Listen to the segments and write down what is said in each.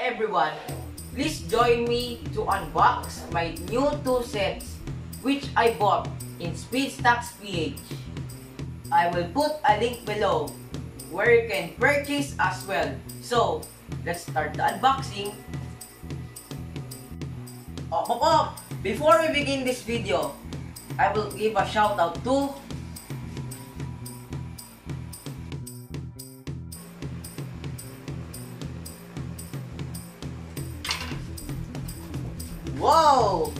everyone, please join me to unbox my new 2 sets which I bought in Speedstocks PH. I will put a link below where you can purchase as well. So, let's start the unboxing. Before we begin this video, I will give a shout out to Wow!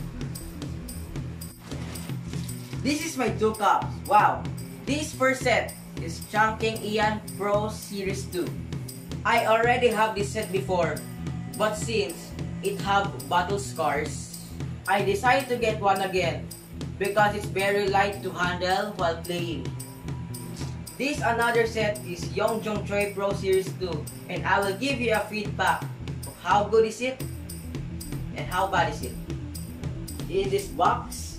This is my 2 cups. Wow! This first set is Chungking Ian Pro Series 2. I already have this set before, but since it have battle scars, I decided to get one again because it's very light to handle while playing. This another set is Yongjong Choi Pro Series 2, and I will give you a feedback of how good is it and how bad is it. In this box,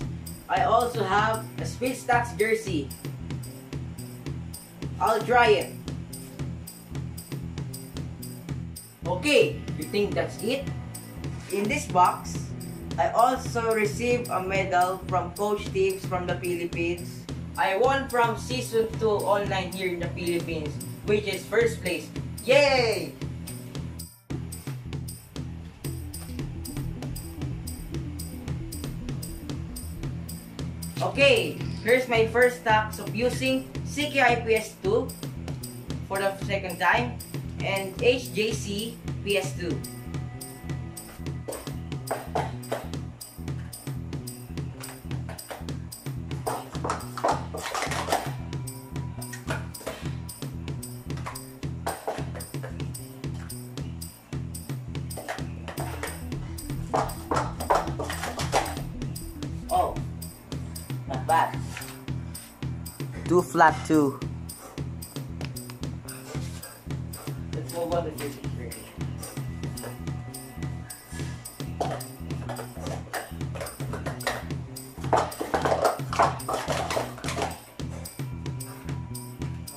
I also have a Speedstocks jersey. I'll try it. Okay, you think that's it? In this box, I also received a medal from Coach Tips from the Philippines. I won from Season 2 online here in the Philippines, which is first place. Yay! Okay, here's my first stacks of using CKI PS2 for the second time and HJC PS2. Oh, not bad. 2 flat 2. Let's move on to physics.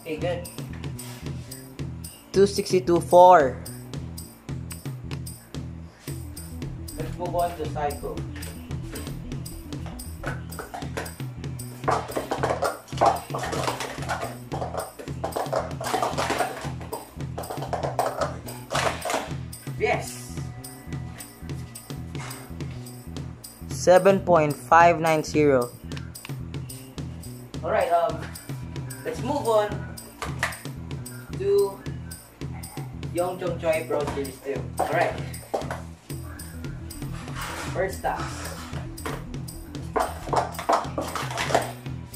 Okay, good. 262.4. Let's move on to cycle. Yes. 7.590. Alright, let's move on to Yongjong Choi Pro Series 2. Alright. First up.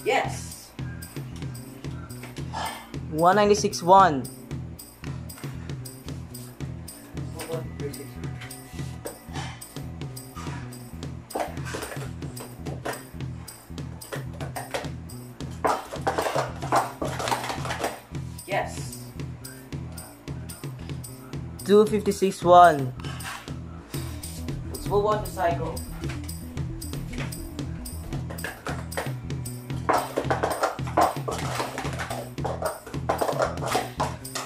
Yes. 196.1. Yes. 256.1. Let's move on to cycle.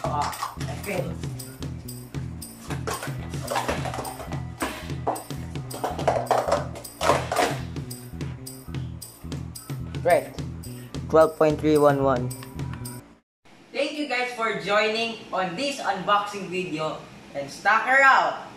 I failed. Right. 12.311. Thank you guys for joining on this unboxing video and stock her out.